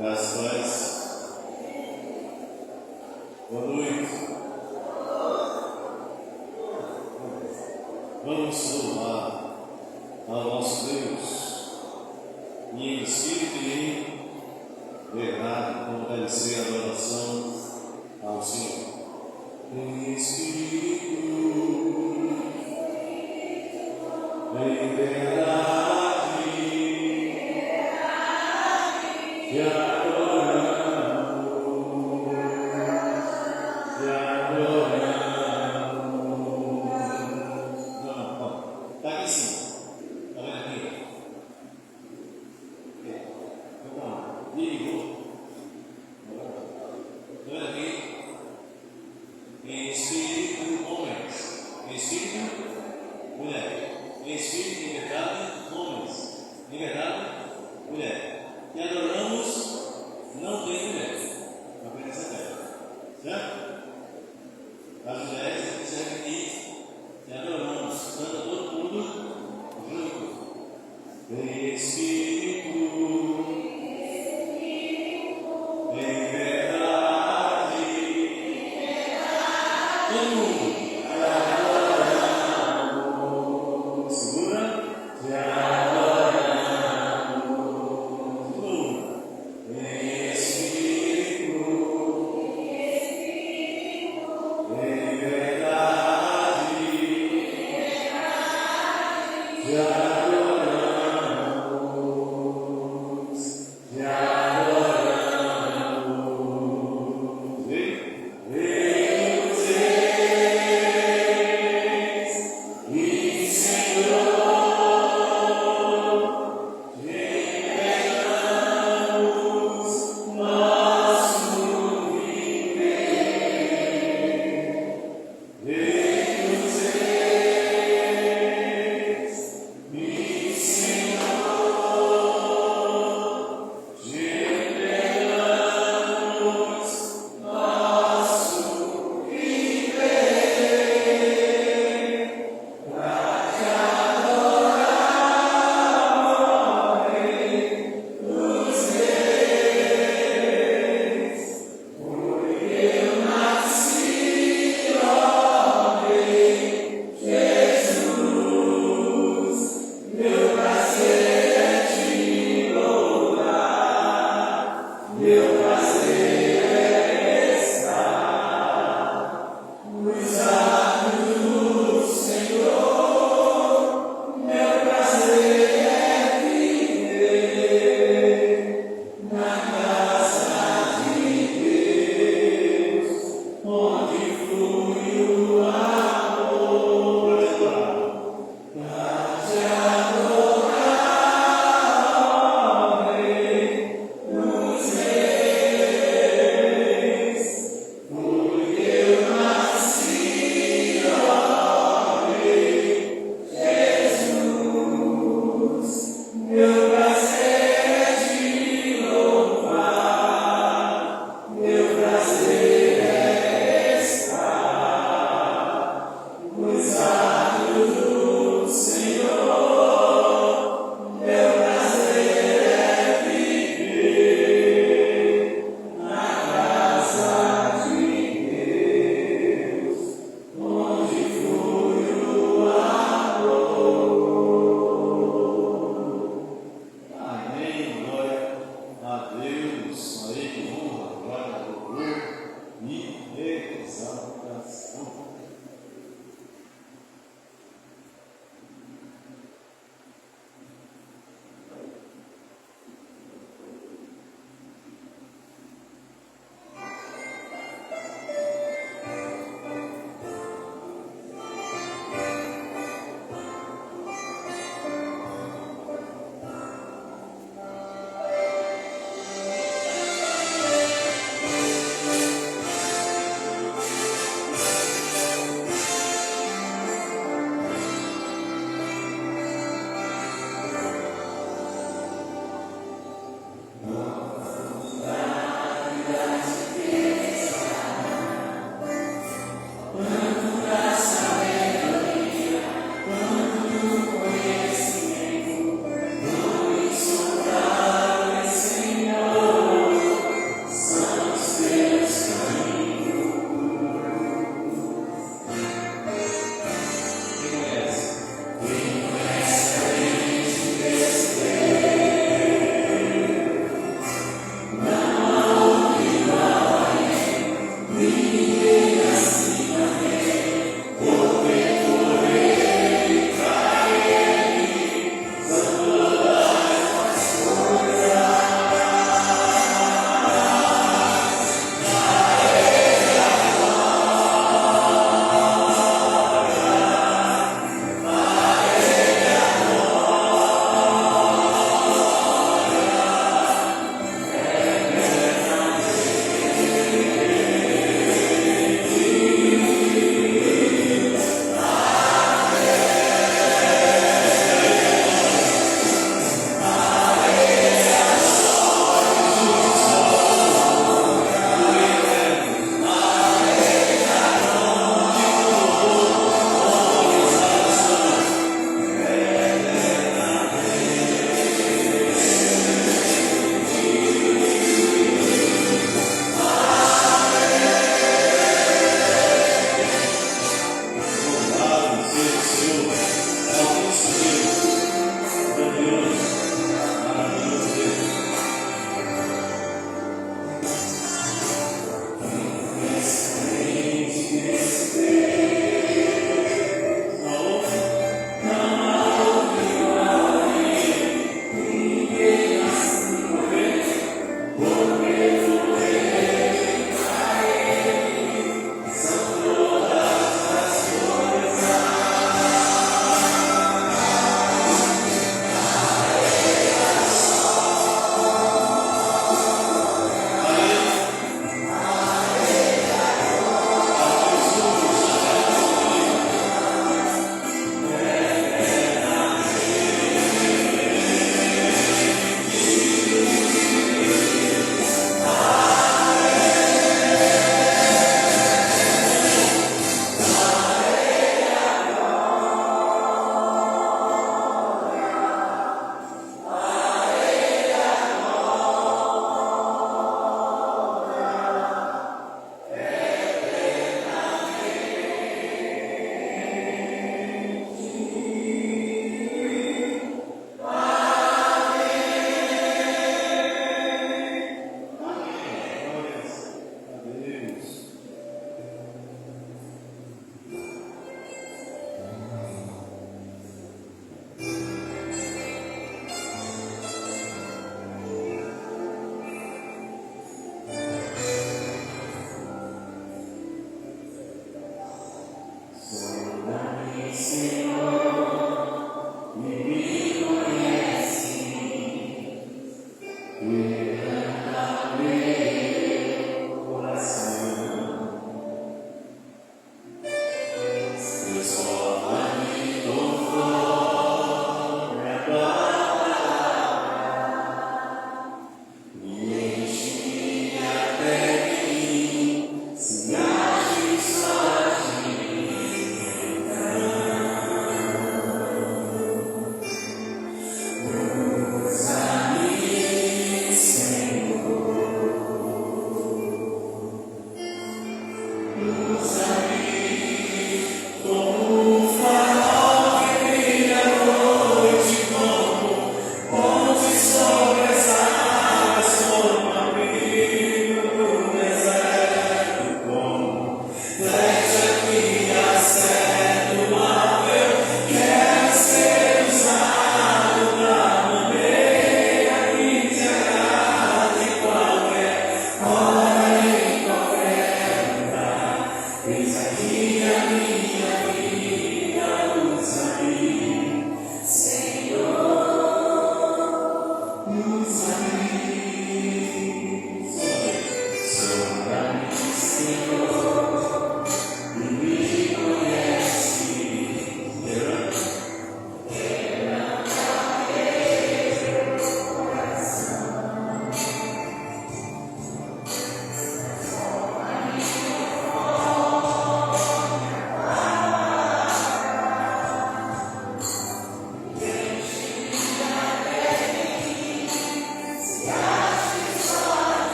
Graças. Boa noite. Vamos louvar ao nosso Deus em espírito e em verdade, com oferecer adoração ao Senhor. Em espírito, em verdade, e adoramos. Não, está aqui em cima. Está vendo aqui? Ligou. Está vendo aqui? Em espírito, homens. Em espírito, mulher. Em espírito, em verdade, homens. Em verdade, mulher. E adoramos, não tem mulher. Apenas a terra. Certo? As mulheres servem aqui e adoramos. Canta todo mundo junto. Em espírito, em verdade. Todo mundo. Segura. Em espírito, em verdade, te adoramos, te adoramos. Veio ser.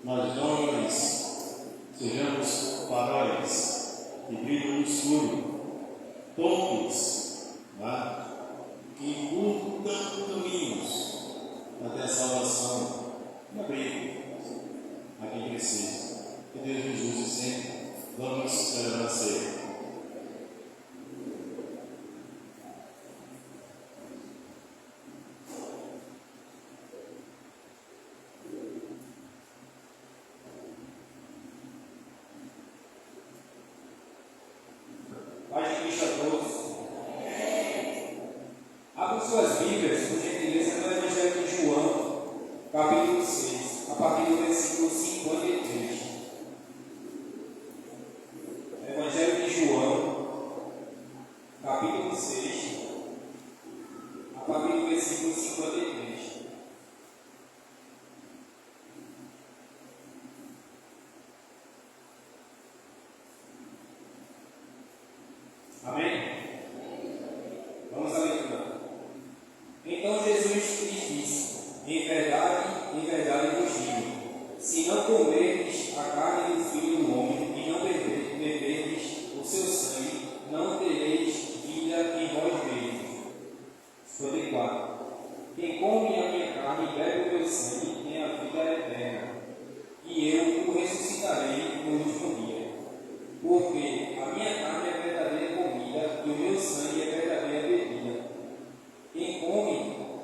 nós jovens sejamos faróis que brilham no escuro, todos, né, que curtam caminhos até a salvação, e abrir a quem precisa. Que Deus nos use sempre. Vamos celebrar a ceia. Paz de Cristo a todos. Abram suas Bíblias, por gentileza, no Evangelho de João, capítulo 6, a partir do versículo 53. Evangelho de João, capítulo 6, a partir do versículo 53. Amém? Vamos à leitura. Então Jesus lhes disse: em verdade vos digo, se não comerdes a carne do Filho do Homem e não beberdes o seu sangue, não tereis vida em vós mesmos. 54. Quem come a minha carne e bebe o meu sangue tem a vida eterna, e eu o ressuscitarei no último dia. Porque a minha carne é verdadeira comida e o meu sangue é verdadeira bebida. Quem come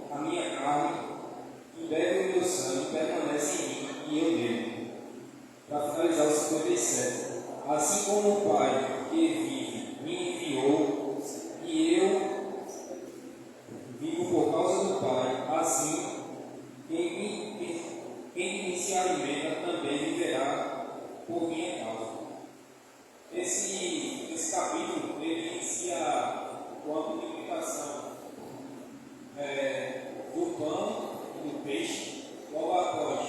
a minha carne e bebe o meu sangue permanece em mim e eu nele. Para finalizar o 57. Assim como o Pai que vive me enviou e eu vivo por causa do Pai, assim quem me se alimenta também viverá por minha causa. Esse capítulo ele inicia com a multiplicação do pão e do peixe, logo após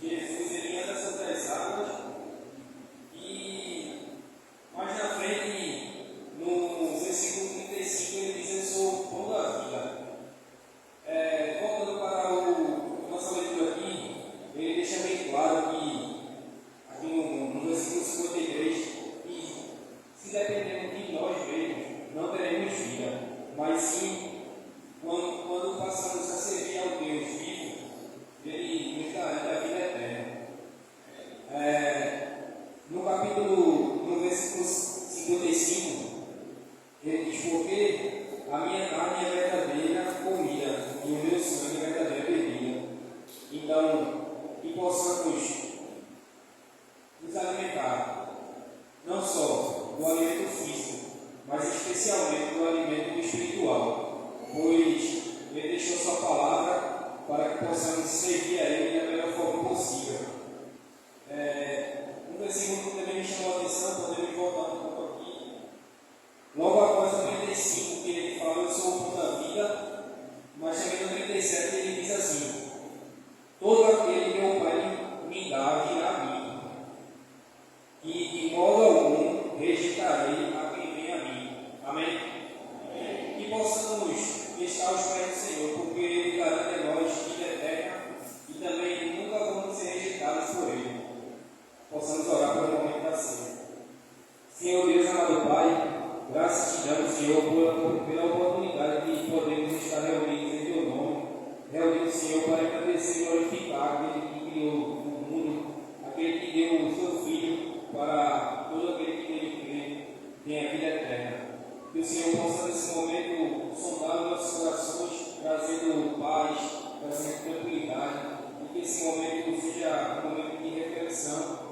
Jesus ele anda sobre as águas e mais na frente, no versículo 35, ele diz: eu sou o pão da vida. Voltando para a nossa leitura aqui, ele deixa bem claro que aqui no versículo 53, se dependemos de nós mesmos, não teremos vida, mas sim, quando passamos a servir ao Deus vivo, Ele nos dará a vida eterna. No versículo 55, ele diz: porque a minha carne é verdadeira comida e o meu sangue é verdadeira bebida. Então, que possamos nos alimentar, não só do alimento físico, mas especialmente do alimento espiritual, pois Ele deixou Sua palavra para que possamos servir a Ele da melhor forma possível. Um versículo que também me chamou a atenção, podemos voltar um pouco aqui, logo após o 35, que ele fala: eu sou o pão da vida, mas também no 37 ele diz assim: todo aquele que o Pai me dá virá a mim, e de modo algum rejeitarei a quem vem a mim. Amém? Que possamos estar aos pés do Senhor, porque Ele garante a nós vida eterna e também nunca vamos ser rejeitados por Ele. Possamos orar pelo momento da ceia. Senhor Deus, amado Pai, graças te damos, Senhor, pela oportunidade de podermos estar reunidos em Teu nome, reunidos, Senhor, para agradecer e glorificar aquele que criou o mundo, aquele que deu o Seu Filho para todo aquele que nele crê, tenha vida eterna. Que o Senhor possa, nesse momento, sondar os nossos corações, trazendo paz, trazendo tranquilidade, e que esse momento seja um momento de reflexão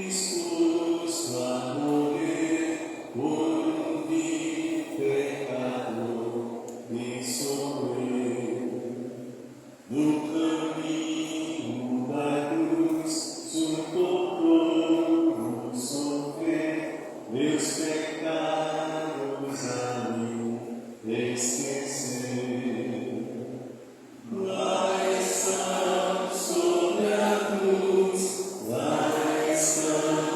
disposto a morrer por um vil pecador e sofrer. No caminho da cruz, suportou sofrer, meus pecados a mim esquecer. Lá estão sobre a cruz, lá estão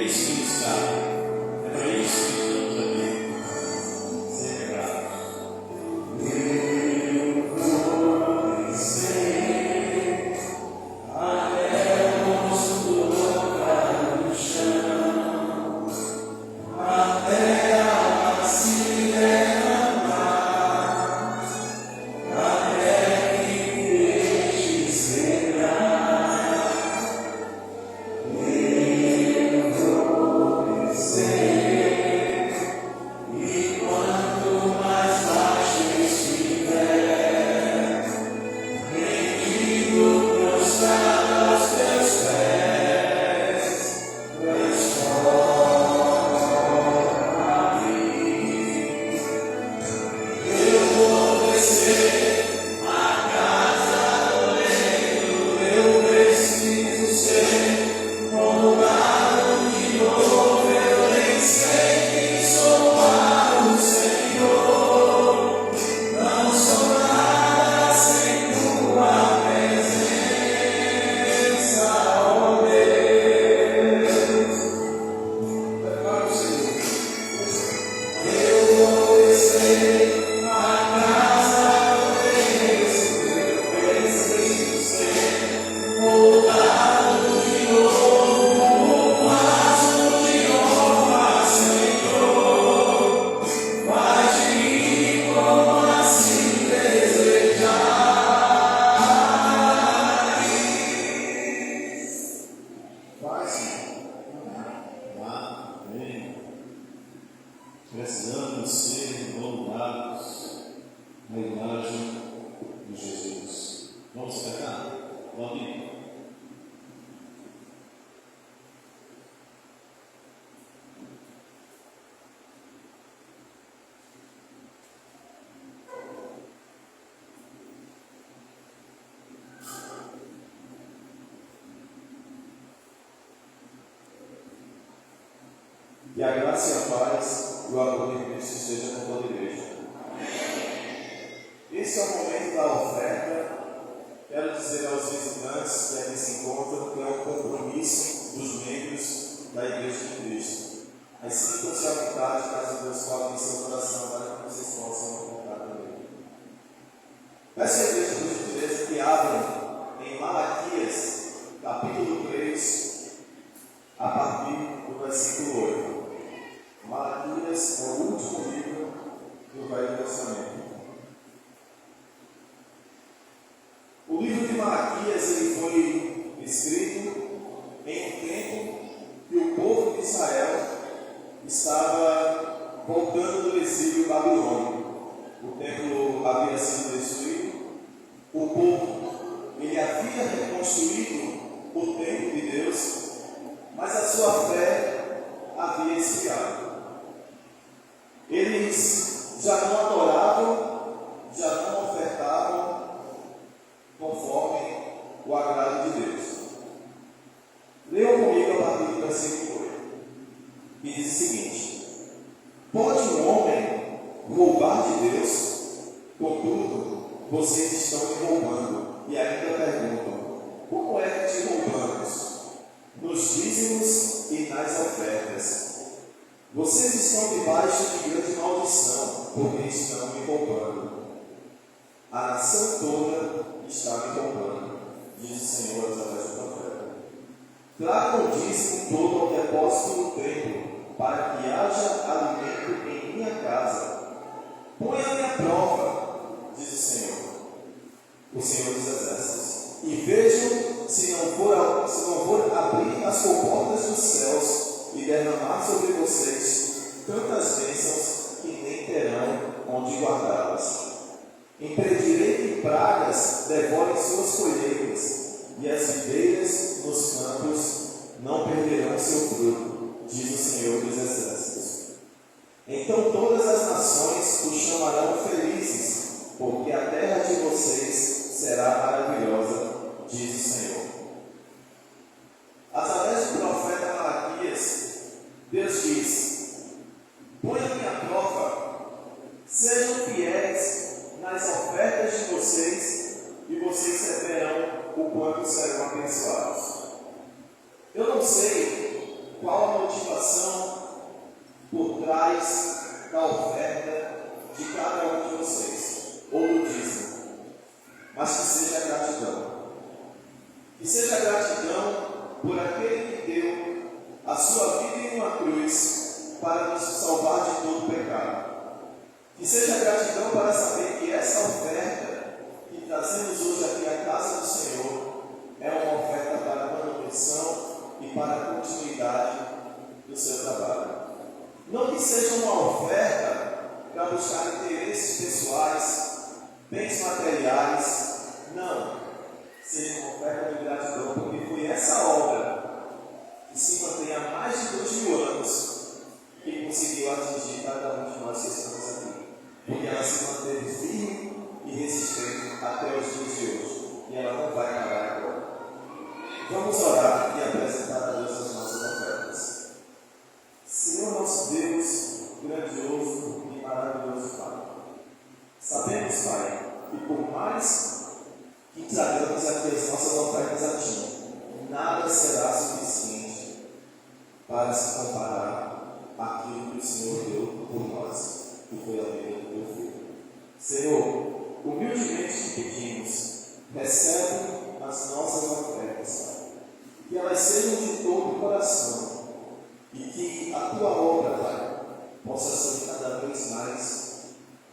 isso que nos cabe, é para isso que estamos aqui. Sempre grato. Precisamos ser moldados na imagem de Jesus. Vamos cantar? Vamos. E a graça e a paz e o amor de Cristo esteja com toda a igreja. Esse é o momento da oferta. Quero dizer aos visitantes que aqui se encontram que é um compromisso dos membros da Igreja de Cristo. Mas sintam-se à vontade, caso Deus fale em seu coração, para que vocês possam contar também. Peço à igreja, por gentileza, que abram em Malaquias, capítulo 3, a partir do versículo 8. Malaquias é o último livro do Velho Testamento. O livro de Malaquias ele foi escrito em um tempo que o povo de Israel estava voltando do exílio babilônico. O templo havia sido destruído, o povo ele havia reconstruído o templo de Deus, mas a sua fé havia esfriado. Eles já não adoravam, já não ofertavam conforme o agrado de Deus. Leiam comigo a partir do versículo 8, que diz o seguinte: pode um homem roubar de Deus? Contudo, vocês estão me roubando. E ainda perguntam: como é que te roubamos? Nos dízimos e nas ofertas. Vocês estão debaixo de grande maldição, porque estão me roubando. A nação toda está me roubando, diz o Senhor através do profeta. Tragam o dízimo todo ao depósito do templo, para que haja alimento em minha casa. Ponha-me à prova, diz o Senhor dos Exércitos, e vejam se não for abrir as comportas dos céus e derramar sobre vocês tantas bênçãos que nem terão onde guardá-las. Impedirei que pragas devorem suas colheitas, e as videiras nos campos não perderão seu fruto, diz o Senhor dos Exércitos. Então todas as nações os chamarão felizes, porque a terra de vocês será maravilhosa, diz o Senhor. Através do profeta Malaquias, Deus diz: ponha-me à prova, sejam fiéis nas ofertas de vocês, e vocês verão o quanto serão abençoados. Eu não sei qual a motivação motivação por trás da oferta de cada um de vocês, ou do dízimo, mas que seja gratidão. Que seja gratidão por aquele que deu a sua vida em uma cruz para nos salvar de todo pecado. Que seja gratidão para saber que essa oferta que trazemos hoje aqui à casa do Senhor é uma oferta para a manutenção e para a continuidade do seu trabalho. Não que seja uma oferta para buscar interesses pessoais, bens materiais, não. Seja uma oferta de gratidão, porque foi essa obra que se mantém há mais de 2000 anos que conseguiu atingir cada um de nós que estamos aqui. Porque ela se manteve firme e resistente até os dias de hoje. E ela não vai parar agora. Vamos orar e apresentar a Deus as nossas ofertas. Senhor nosso Deus, grandioso e maravilhoso Pai, sabemos, Pai, que por mais que tragamos aqui as nossas ofertas a Ti, nada será suficiente para se comparar àquilo que o Senhor deu por nós, que foi a vida do Teu Filho. Senhor, humildemente te pedimos, recebe as nossas ofertas, Pai. Que elas sejam de todo o coração e que a Tua obra, Pai, possa ser cada vez mais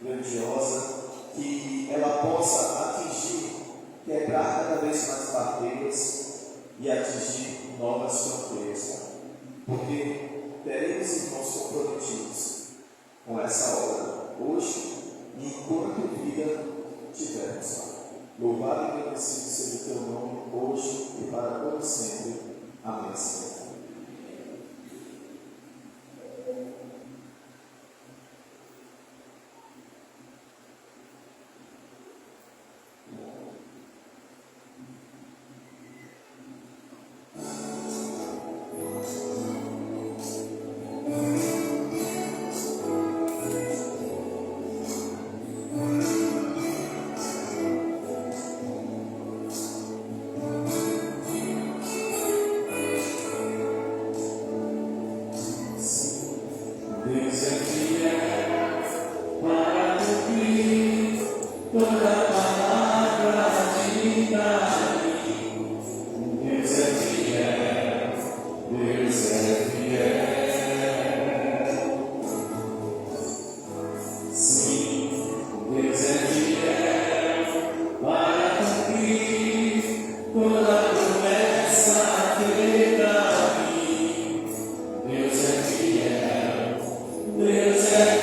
grandiosa, que ela possa atingir, quebrar cada vez mais barreiras e atingir novas fronteiras, Pai. Porque teremos irmãos comprometidos com essa obra hoje e enquanto vida tivermos, Pai. Louvado e agradecido seja o Teu nome hoje e para todo sempre. Amém, Senhor. Deus é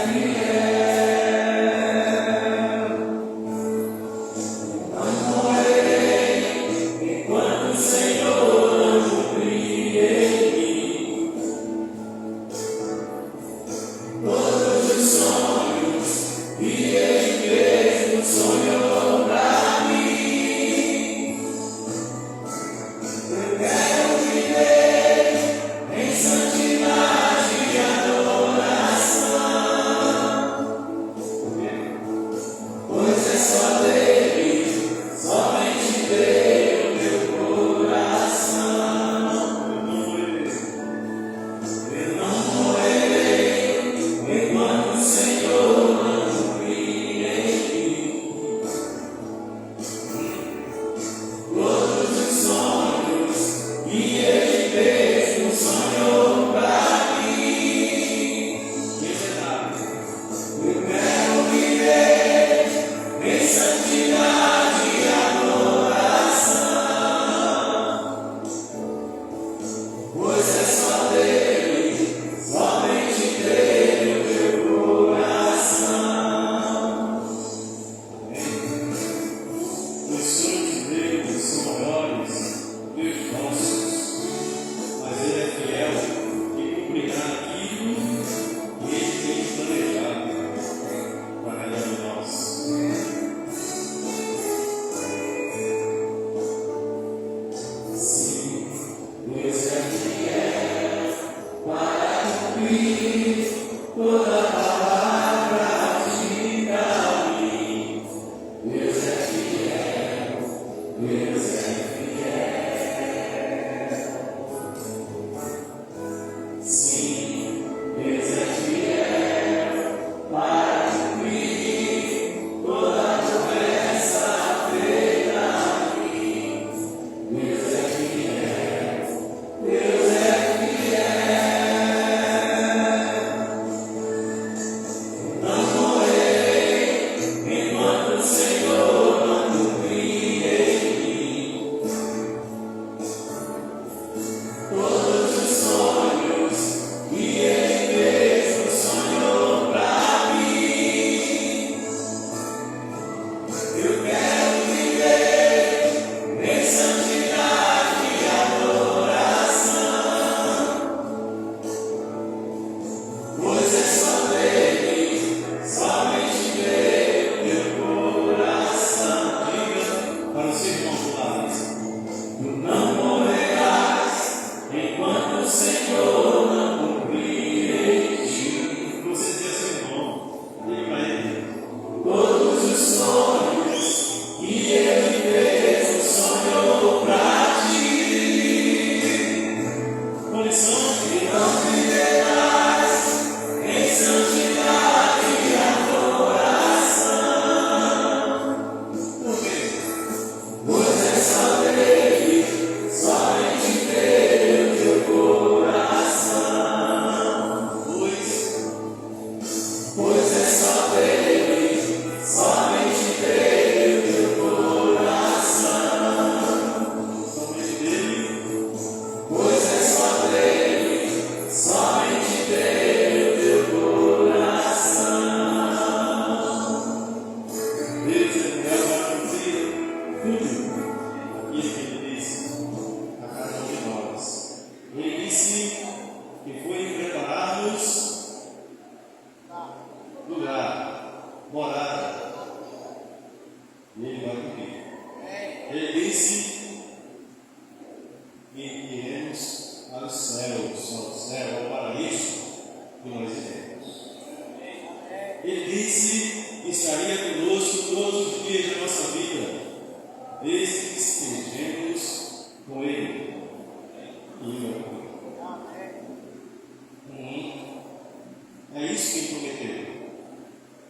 É isso que Ele prometeu.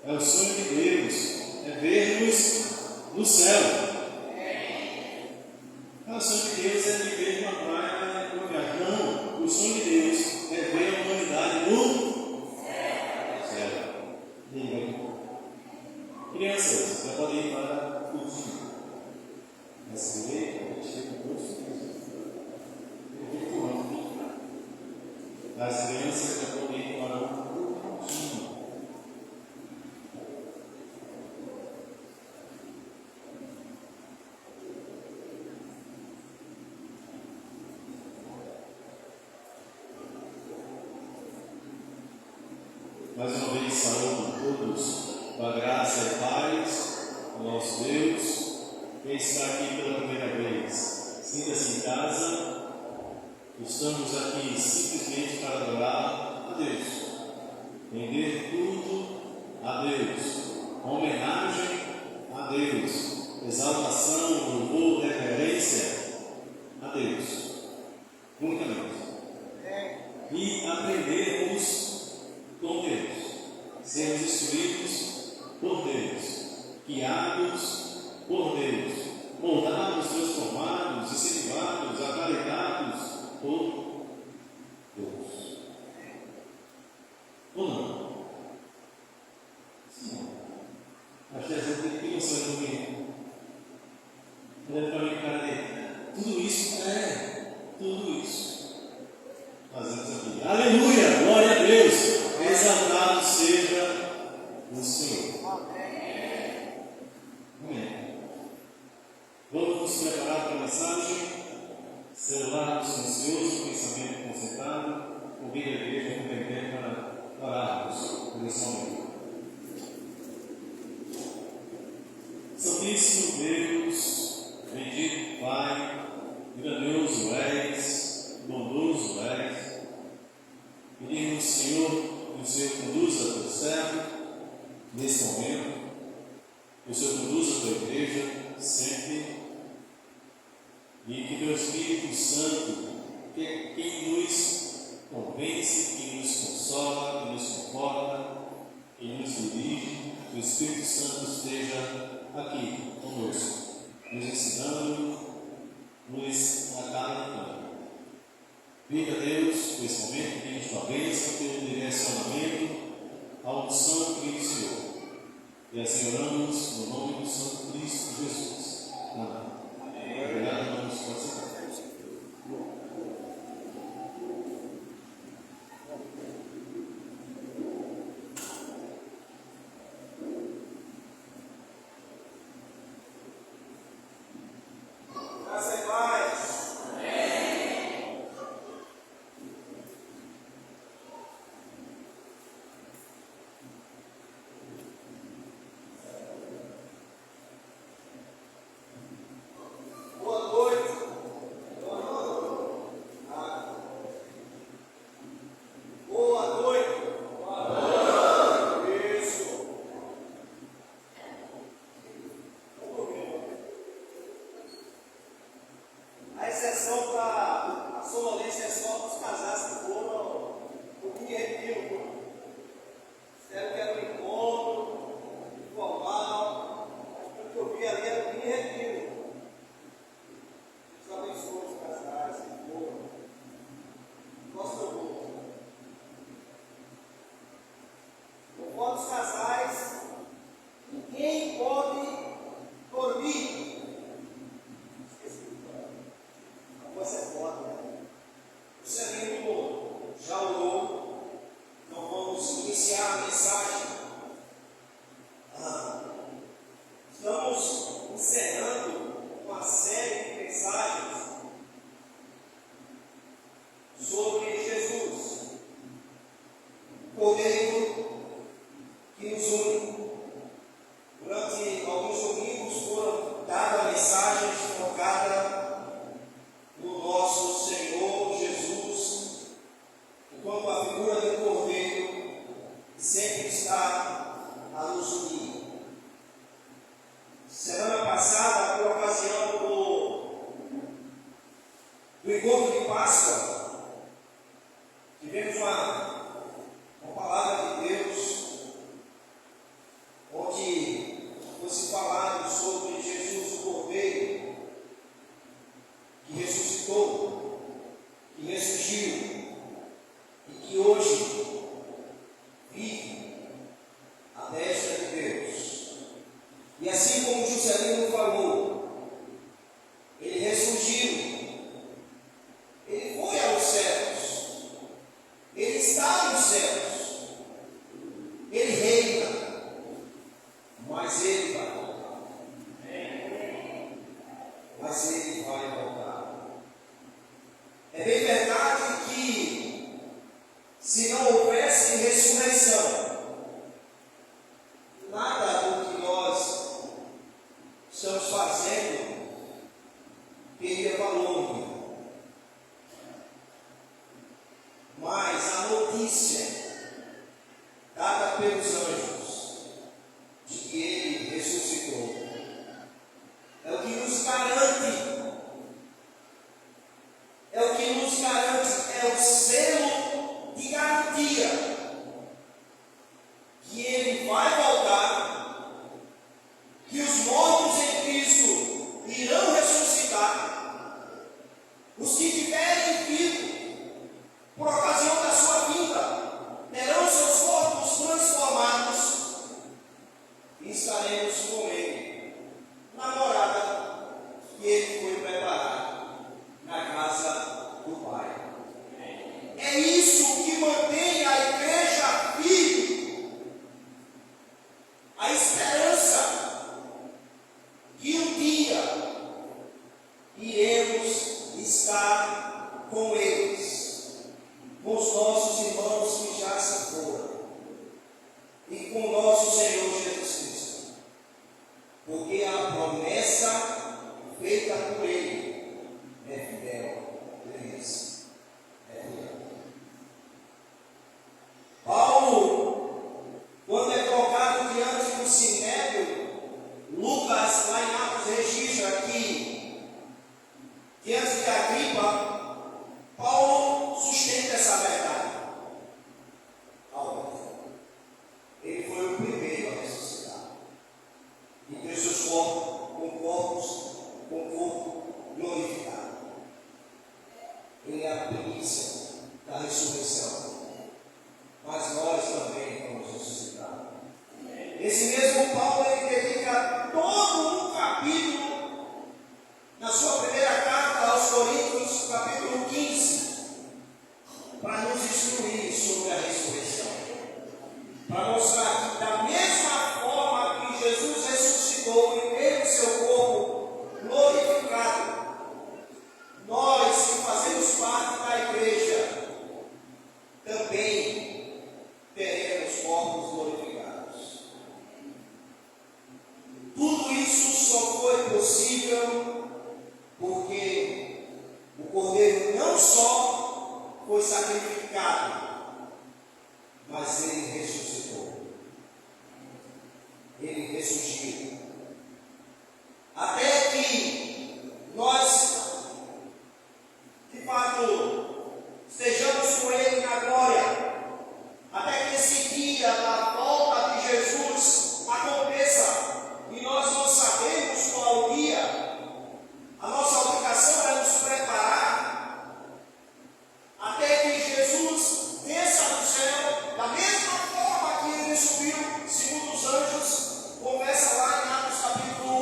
É o sonho de Deus, é ver-nos no céu. O sonho de Deus é viver numa praia, numa viagem. Não, o sonho de Deus é ver a humanidade no céu. Crianças, já podem ir para o curso. Essa direita, a gente tem um curso. As crianças já podem ir para o curso. Mais uma vez saúdo todos com a graça e paz do nosso Deus. Quem está aqui pela primeira vez, sinta-se em casa. Estamos aqui simplesmente para adorar a Deus, render tudo a Deus, homenagem a Deus, exaltação, louvor, reverência a Deus, unicamente. E aprendermos com Deus, sermos instruídos por Deus, guiados por Deus, moldados, transformados, incentivados, acalentados por Deus. Ou não? Sim. Acho que a gente tem que pensar no meio. Olhando para mim, cara dele. Tudo isso tudo isso. Fazemos aqui. Aleluia! Glória a Deus! Exaltado seja o Senhor. Amém. Vamos nos preparar para a mensagem. Celular silencioso, pensamento concentrado. Convido a igreja a compreender para orarmos nesse momento. Santíssimo Deus, bendito Pai, grandioso és, bondoso és. Pedimos, Senhor, que o Senhor conduza a teu servo nesse momento, que o Senhor conduza a tua igreja sempre, e que teu Espírito Santo, que é quem nos convence, que nos consola, que nos conforta, que nos dirige, que o Espírito Santo esteja aqui conosco, nos ensinando, nos acalentando. Viva Deus, nesse momento, pedimos tua bênção, teu direcionamento, a unção que vem do Senhor. E assim oramos no nome do Santo Cristo Jesus. Amém. Obrigado, irmãos. Pode ser. encontro de Páscoa, tivemos uma palavra de hoje vive à destra de Deus. E assim como Juscelino falou, ele ressurgiu, ele foi aos céus, ele está nos céus, ele reina, mas ele vai voltar. Mas ele vai voltar. É bem verdade que se não houvesse ressurreição, nada do que nós estamos fazendo teria valor. Mas a notícia dada pelos anjos de que ele ressuscitou é o que nos garante, é o selo de garantia que ele vai voltar, que os mortos em Cristo irão ressuscitar, os que tiverem vivo por ocasião da sua vinda terão seus corpos transformados e estaremos com ele na morada que ele foi preparar na casa do Pai. É isso que mantém a igreja viva, a esperança que um dia iremos estar com eles, com os nossos irmãos que já se foram, e com o nosso Senhor Jesus Cristo, porque a promessa feita por Ele é fiel. É fiel. Paulo, quando é colocado diante do sinédrio, Lucas, lá em Atos, registra que, diante de Agripa, Paulo sustenta essa verdade. Ele foi o primeiro a ressuscitar e ter seus corpos com corpo glorificado. Ele é a primícia da ressurreição, mas nós também vamos ressuscitar. Esse mesmo Paulo, ele dedica todo um capítulo na sua primeira carta aos Coríntios, capítulo 15, para nos instruir sobre a ressurreição, para mostrar que da mesma forma que Jesus ressuscitou e teve o seu corpo glorificado, nós que fazemos parte da igreja também teremos corpos glorificados. Tudo isso só foi possível porque o Cordeiro não só foi sacrificado, mas ele ressuscitou. Ele ressurgiu. Até que nós, de fato, estejamos com ele na glória. Até que esse dia da volta de Jesus aconteça. E nós não sabemos qual o dia. A nossa obrigação é nos preparar até que Jesus desça do céu, da mesma forma que ele subiu, segundo os anjos, conversa lá em Atos capítulo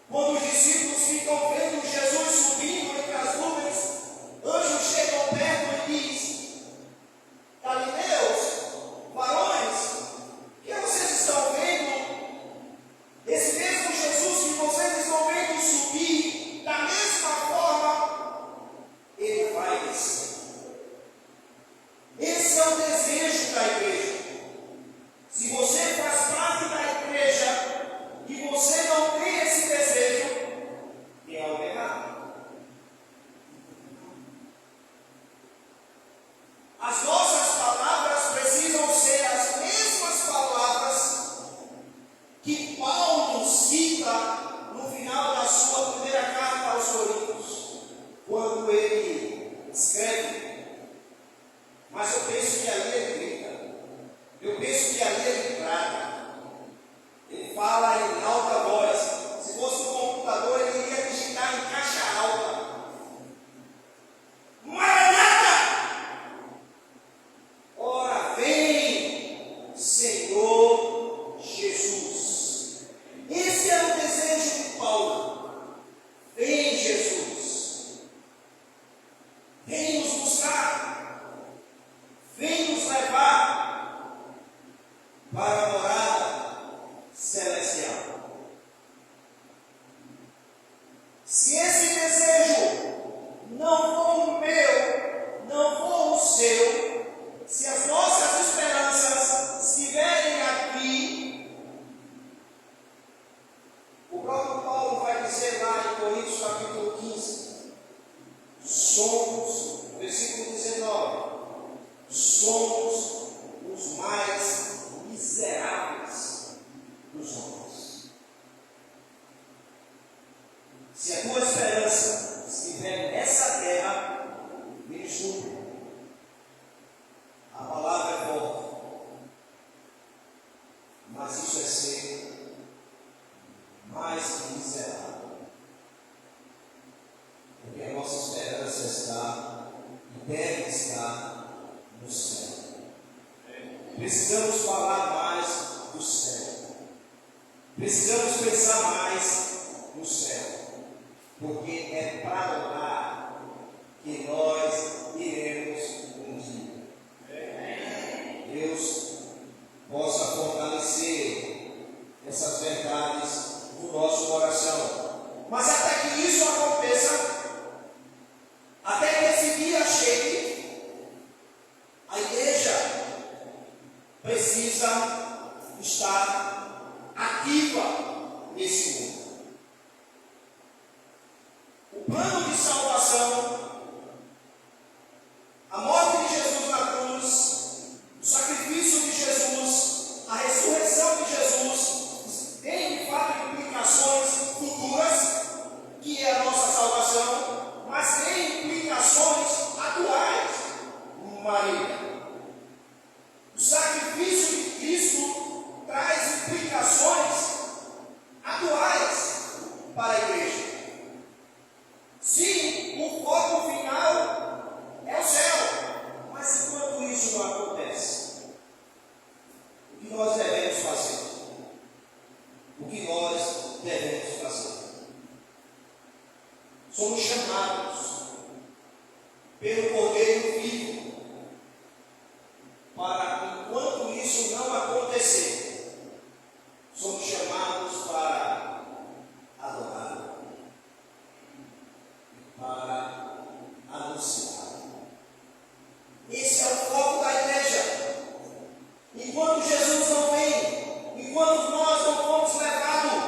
1, quando os discípulos ficam vendo Jesus subindo entre as nuvens, anjos chegam perto e diz: Galileus, varões, o que vocês estão vendo? Esse mesmo Jesus que vocês estão vendo subir, da mesma forma, ele vai descer. Esse é o desejo da igreja. Se você faz parte da igreja e você não tem esse desejo, tem algo errado. As nossas palavras precisam ser as mesmas palavras que Paulo cita no final da sua primeira carta aos Coríntios, quando ele escreve. Mas eu penso que ali ele grita, eu penso que ali ele trata, ele fala em alta voz. Se fosse um computador, ele iria digitar em caixa alta: Maranata! seu, se as nossas esperanças estiverem aqui, o próprio Paulo vai dizer lá em Coríntios capítulo 15, somos, versículo 19, somos os mais miseráveis dos homens. Se a tua esperança estiver nessa terra, me desculpe, a palavra é forte, mas isso é ser mais que miserável, porque a nossa esperança está e deve estar no céu. Precisamos falar mais do céu, precisamos pensar mais no céu, porque é para lá que nós iremos um dia. Deus possa fortalecer essas verdades no nosso coração. Mas até que isso aconteça, até que esse dia chegue, a igreja precisa estar ativa nesse mundo. O plano de salvação, a morte de Jesus na cruz, o sacrifício de Jesus, a ressurreição de Jesus, tem de fato implicações futuras, que é a nossa salvação, mas tem implicações atuais. Maria, o sacrifício de Cristo traz implicações atuais para a igreja. Sim, o foco final é o céu, mas enquanto isso não acontece, o que nós devemos fazer? O que nós devemos fazer? Somos chamados pelo Cordeiro vivo para, enquanto isso não acontecer, somos chamados para adorar, para anunciar. Esse é o foco da igreja. Enquanto Jesus não vem, enquanto nós não fomos levados,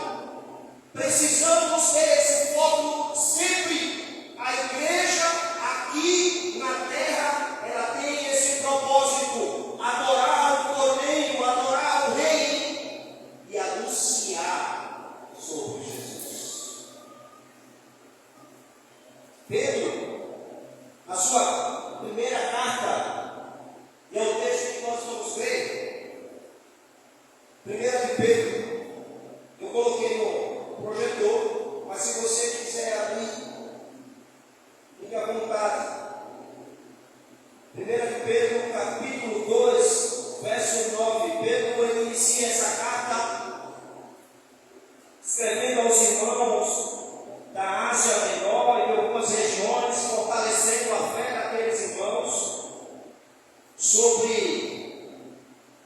precisamos ter esse foco sempre. A igreja aqui na terra, ela tem esse propósito: adorar o Cordeiro, adorar o Rei e anunciar sobre Jesus. Pedro, na sua primeira carta, e é o texto que nós vamos ver, 1 de Pedro, eu coloquei no projetor, mas se você quiser abrir, fique à vontade. 1 de Pedro, capítulo 2, verso 9. Pedro ele inicia essa carta escrevendo aos irmãos da Ásia Menor e de algumas regiões, fortalecendo a fé daqueles irmãos sobre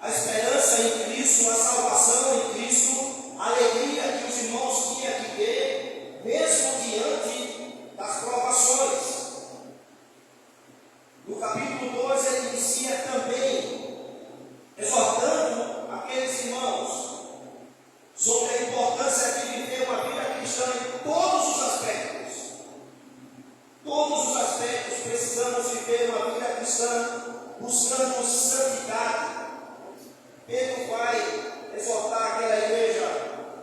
a esperança em Cristo, a salvação em Cristo, a alegria que os irmãos tinham que ter, mesmo diante das provações. No capítulo 2 ele inicia também exortando aqueles irmãos sobre a importância de viver uma vida cristã em todos os aspectos. Todos os aspectos precisamos viver uma vida cristã buscando santidade. Pedro vai exortar aquela igreja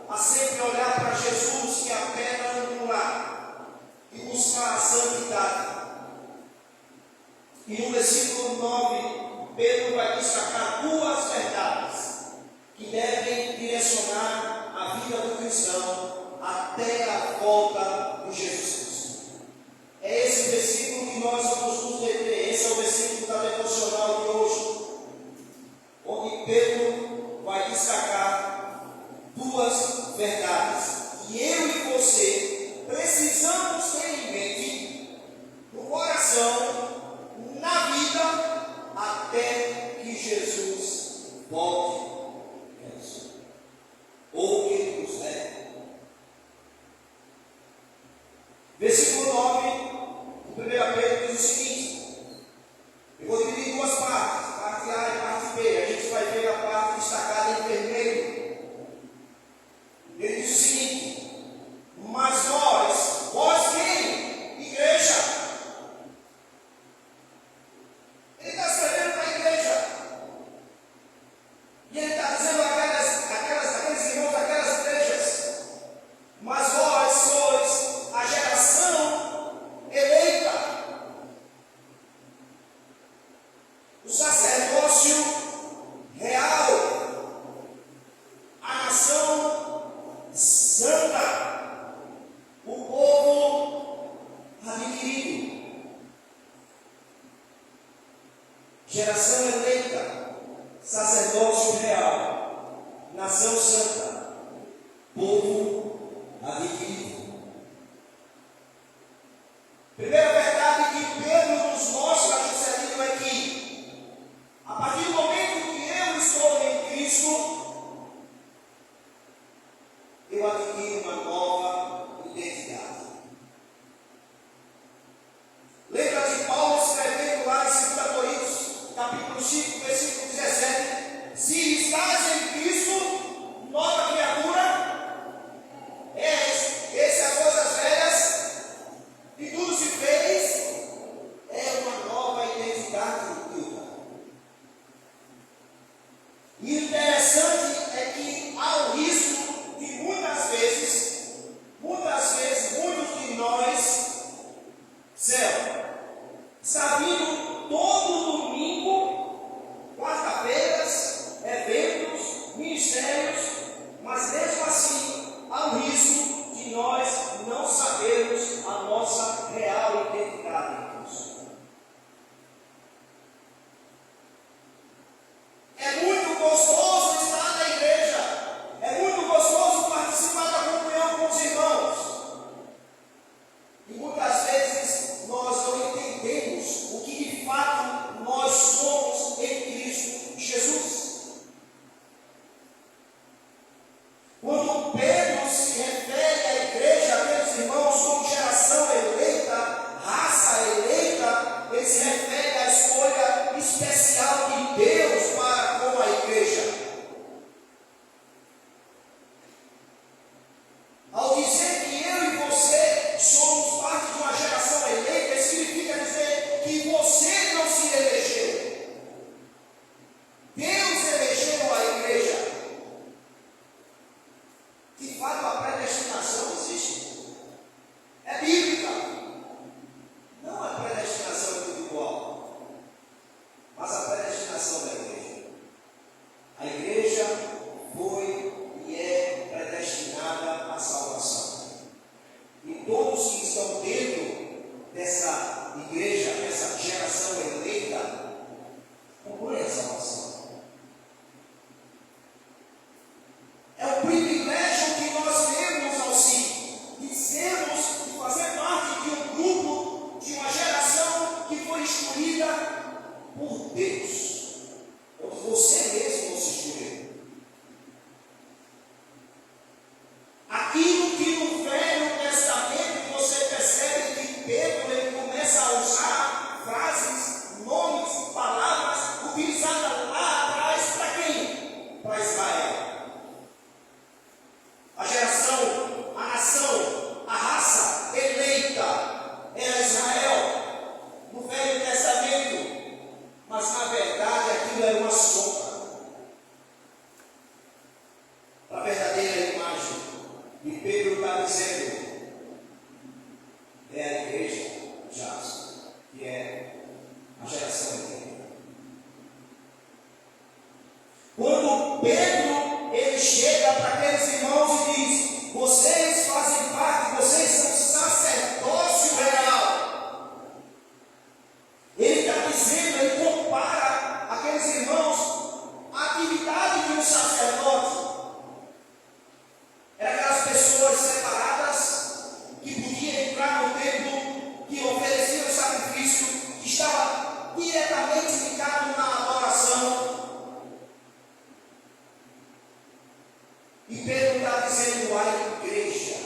a sempre olhar para Jesus, que é a pedra angular, e buscar a santidade. E no versículo 9, Pedro vai destacar duas verdades que devem direcionar a vida do cristão até a volta de Jesus Cristo. É esse versículo que nós vamos nos deter. Esse é o versículo da devocional de hoje, onde Pedro vai destacar duas verdades que eu e você precisamos ter em mente, no coração, na vida, até que Jesus volte, ou que ele nos leve. Versículo 9, 1 Pedro diz o seguinte: eu vou dividir o sacerdócio real, a nação santa, o povo adquirido, geração eleita, sacerdócio real, nação santa, povo adquirido. Primeira verdade que Pedro nos mostra, Juscelino, é que a partir do momento que eu estou em Cristo, eu adquiro uma nova identidade. Lembra de Paulo escrevendo lá em 2 Coríntios, capítulo 5, versículo 17: se estás em Cristo, nova criatura, as coisas velhas, e tudo se fez, é uma nova identidade do Cristo. E o interessante é que há o risco de muitas vezes, muitos de nós, está vindo todo domingo, quarta-feiras, eventos, ministérios, mas mesmo assim há o risco de nós não sabermos a nossa real identidade em Cristo. É muito gostoso estar na igreja, é muito gostoso participar da comunhão com os irmãos, e muitas vezes nós não entendemos o que de fato nós somos em Cristo Jesus. Quando Pedro se refere à igreja, aqueles irmãos, como geração eleita, raça eleita, ele se refere à escolha especial de Deus para com a igreja. Ao dizer que eu e você somos parte de uma geração eleita, significa dizer que você não se elegeu. Deus elegeu a igreja. De fato, a predestinação existe. É bíblica. Não a predestinação individual, mas a predestinação da igreja. A igreja foi e é predestinada à salvação. E todos que estão dentro dessa igreja, dessa geração eleita, procurem a salvação. É o privilégio que nós temos ao de fazer parte de um grupo, de uma geração que foi escolhida por Deus. Você mesmo não se escolheu. Aquilo que no Velho Testamento você percebe que Pedro ele começa a usar frases, nomes, palavras utilizadas lá atrás para quem? Para Israel. A geração, a nação, a raça eleita era Israel no Velho Testamento, mas na verdade aquilo era uma sombra. A verdadeira imagem de Pedro está dizendo é a igreja já, que é a geração eleita. Quando Pedro ele chega para aqueles irmãos e diz: vocês fazem parte, vocês são sacerdócio real. Ele está dizendo, ele compara aqueles irmãos à atividade de um sacerdote. Eram aquelas pessoas separadas que podiam entrar no templo, que ofereciam sacrifício, que estava diretamente ligado na adoração. E Pedro está dizendo à igreja: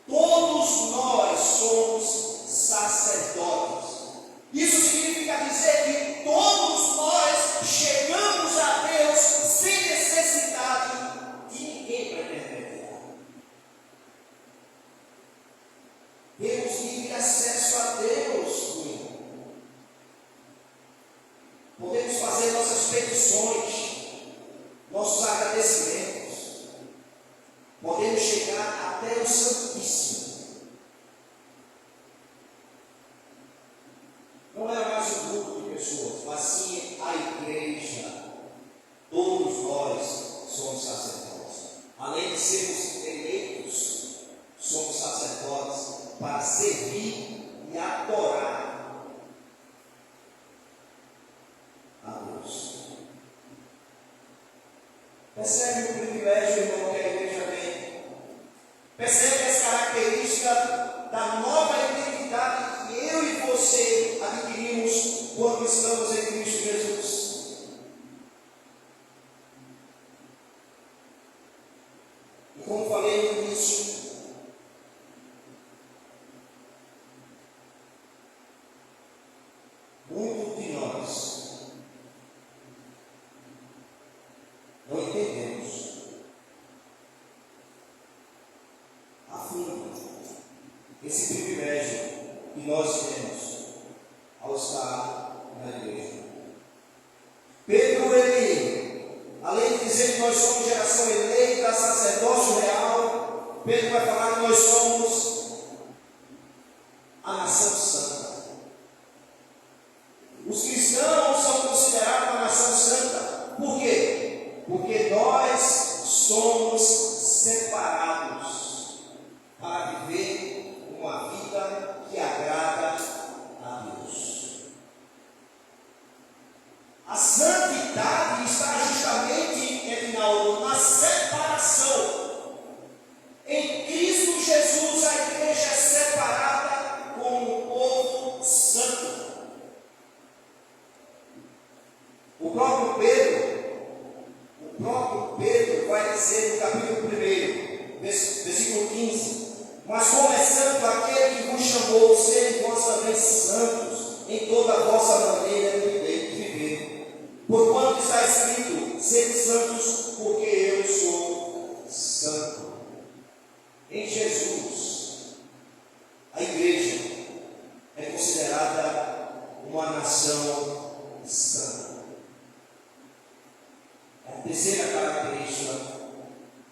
todos nós somos sacerdotes. Isso significa dizer que todos nós chegamos a Deus sem necessidade de ninguém para intermediar. Temos livre acesso a Deus. Podemos fazer nossas petições, nossos agradecimentos. Podemos chegar até o Santíssimo. Não era mais um grupo de pessoas, mas sim nós somos sacerdotes. Além de sermos eleitos, somos sacerdotes para servir e adorar a Deus. Percebe o privilégio, irmão, que a igreja tem? Percebe as características da nova identidade que eu e você adquirimos quando estamos em Cristo Jesus? E como falei no início, muitos de nós não entendemos a fundo esse privilégio que nós temos ao estar na igreja. Pedro, ele, além de dizer que nós somos geração eleita, sacerdócio real, Pedro vai falar que nós somos a nação santa. Os cristãos são considerados uma nação santa. Por quê? Porque nós somos separados para viver uma vida que agrada a Deus. A santidade está justamente, Edinaldo, na separação. Em Cristo Jesus, a igreja é separada como um povo santo. O próprio Pedro vai dizer no capítulo 1, versículo 15: mas como é santo aquele que vos chamou, sede vós também santos em toda a vossa maneira de viver. Porquanto está escrito: sede santos, porque eu sou santo. Em Jesus, a igreja é considerada uma nação santa. A terceira característica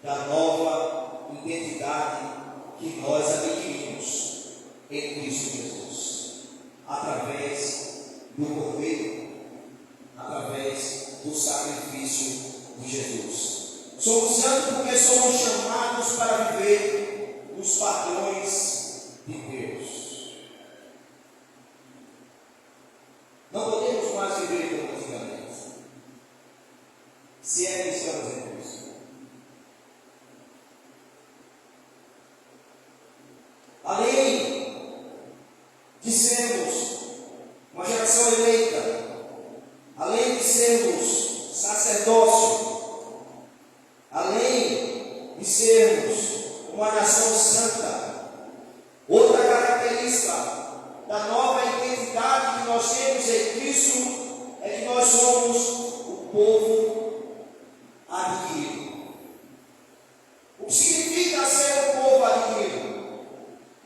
da nova identidade que nós adquirimos em Cristo Jesus, através do Cordeiro, através do sacrifício de Jesus. Somos santos porque somos chamados para viver os padrões de Deus. Não podemos mais viver como antigamente, se é que estamos em Cristo. Além de sermos uma geração eleita, além de sermos sacerdócio, além de sermos uma nação santa, outra característica da nova identidade que nós temos em Cristo é que nós somos o povo adquirido. O que significa ser um povo adquirido?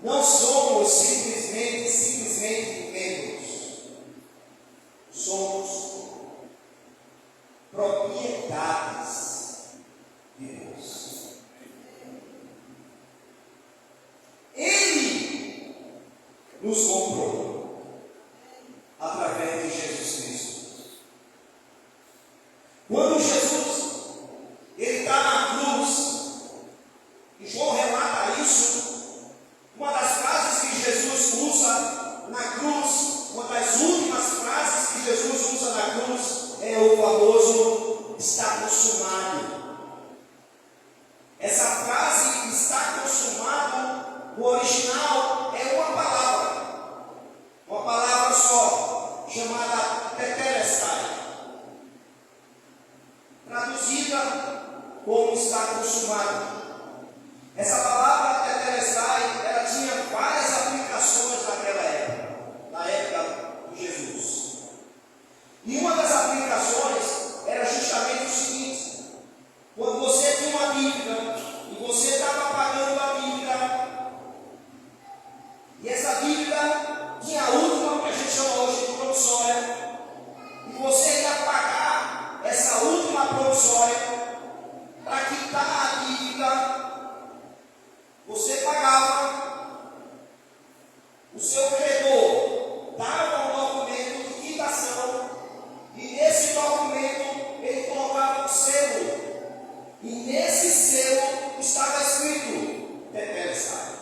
Não somos simplesmente membros. Somos propriedades de Deus. Ele nos comprou através de Jesus Cristo. Quando Jesus ele está na cruz, e João relata isso, uma das frases que Jesus usa na cruz, uma das últimas frases que Jesus usa na cruz é o famoso está consumado. Essa frase está consumado, no original é uma palavra só, chamada tetelestai, traduzida como está consumado. Essa palavra tetelestai, ela tinha várias aplicações naquela época, na época de Jesus. E uma das aplicações era justamente o seguinte: quando você tinha uma dívida e você estava pagando a dívida, e essa dívida tinha a última, que a gente chama hoje de promissória, e você ia pagar essa última promissória para quitar a dívida. Você pagava, o seu credor dava um documento de quitação, e nesse selo estava escrito Tetelestai.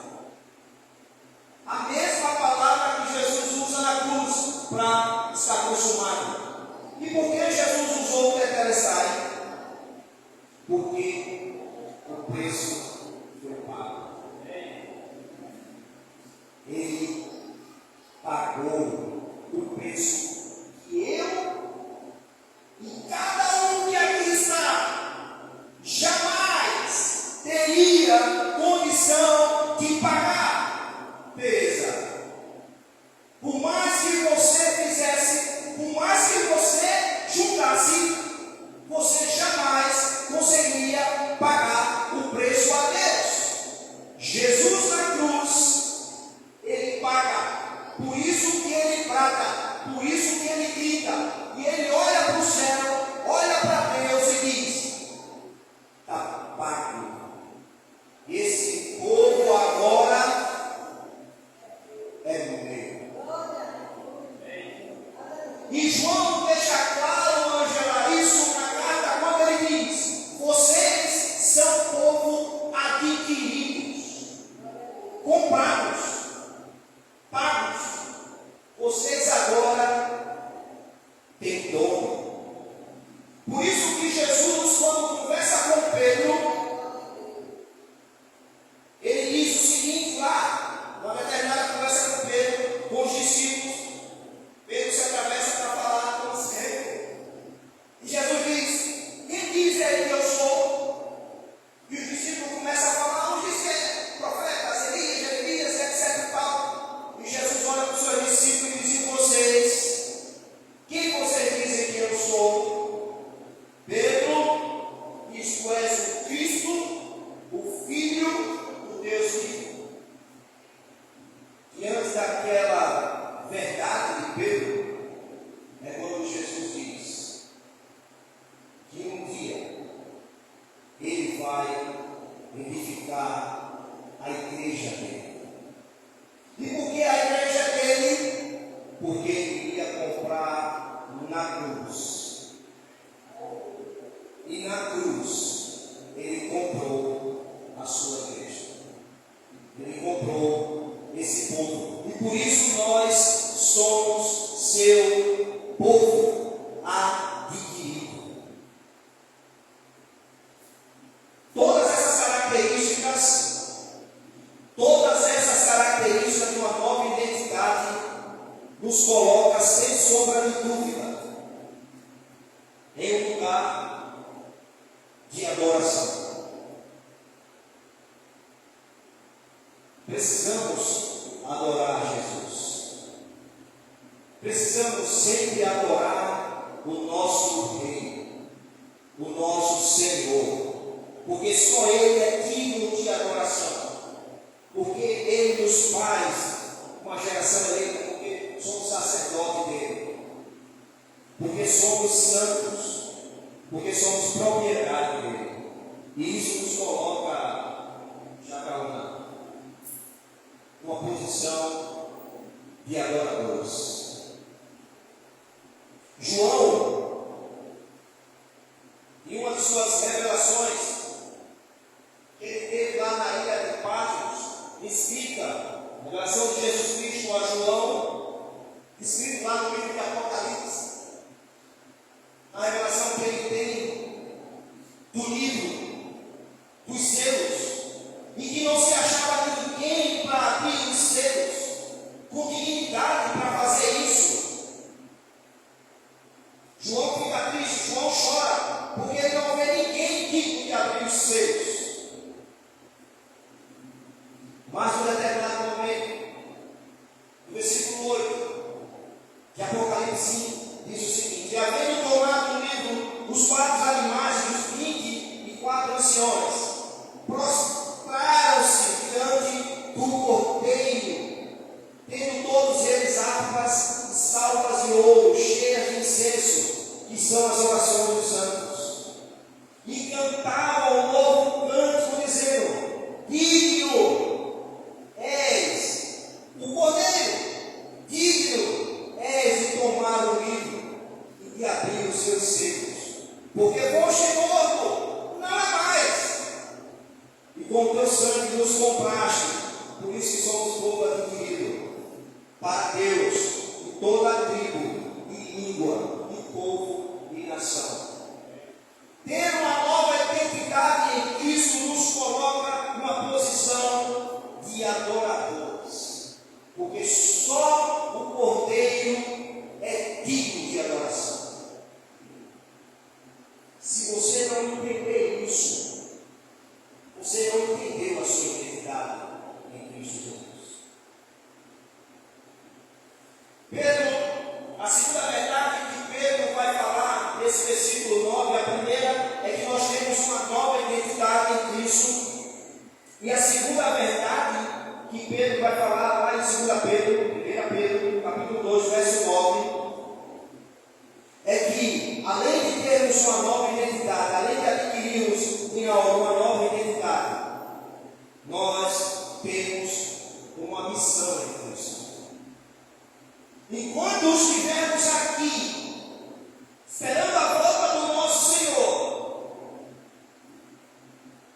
A mesma palavra que Jesus usa na cruz para estar consumado. E por que Jesus usou o Tetelestai? Porque o preço foi pago. Ele pagou o preço que eu e cada um que aqui está jamais teria condição de pagar. Beleza. Por mais que você fizesse, por mais que você juntasse, você jamais conseguiria pagar o preço a Deus. Jesus na cruz, ele paga. Por isso que ele paga, por isso que ele grita. E ele olha para o céu, olha para Deus e diz: está pago. Esse povo agora é meu. E João deixa claro, Ângela, isso na carta quando ele diz: vocês são povo adquiridos, comprados, pagos. Vocês agora têm dono. Por isso que Jesus, quando conversa com Pedro, ele diz o seguinte lá, numa determinada conversa com Pedro, com os discípulos. Pedro se atravessa para falar com os reis. E Jesus diz: quem diz aí que eu sou? E os discípulos começam a falar: uns dizem que é profeta, Elias, Jeremias, etc e tal. E Jesus olha para os seus discípulos e diz: e vocês? Quem vocês dizem que eu sou? Pedro diz: tu és o Cristo, o Filho do Deus vivo. Diante daquela verdade de Pedro, é quando Jesus diz que um dia ele vai edificar a igreja dele. E por que a igreja dele? Porque ele iria comprar na cruz. E na cruz ele comprou a sua igreja. Ele comprou esse povo. E por isso nós somos seu povo adquirido. Todas essas características de uma nova identidade nos coloca sem sombra de dúvida em um lugar de adoração. Precisamos adorar Jesus. Precisamos sempre adorar o nosso Rei, o nosso Senhor, porque só Ele é digno de adoração, porque Ele nos faz uma geração eleita, porque somos sacerdote dele, porque somos santos, porque somos propriedade dele, e isso nos coloca, Jacaúna, numa posição de adoradores. João, em uma de suas revelações, ele teve lá na ilha de Patmos, explica a revelação de Jesus Cristo a João, escrito lá no livro de Apocalipse, a revelação que ele tem do livro, dos selos, e que não se achava ninguém para abrir os selos, com dignidade para fazer isso. João fica triste, João chora, porque ele não vê ninguém digno de abrir os selos. Mas no determinado momento, no versículo 8 de Apocalipse 5, diz o seguinte: e havendo tomado no livro os 4 animais e os 24 anciões, prostraram-se diante do Cordeiro, tendo todos eles harpas e salvas de ouro, cheias de incenso, que são as orações dos santos. E cantavam um novo cântico, dizendo: digno és o Cordeiro, digno és de tomar o livro e de abrir os seus selos, porque vos chegou, não é mais. com teu sangue nos compraste, por isso que somos povo adquirido, para Deus, de toda a tribo, e língua, e povo, e nação. Ter uma nova identidade em Cristo nos coloca numa posição de adoradores, porque só o Cordeiro é digno de adoração. Se você não entender isso, você não entendeu a sua identidade em Cristo Jesus. Pedro, a segunda verdade que Pedro vai falar nesse versículo 9, a primeira é que nós temos uma nova identidade em Cristo. E a segunda verdade que Pedro vai falar lá em 2 Pedro, 1 Pedro, capítulo 2, verso 9, é que, além de termos uma nova identidade, além de adquirirmos uma nova identidade, nós temos uma missão em Cristo. Enquanto estivermos aqui, esperando a volta do nosso Senhor,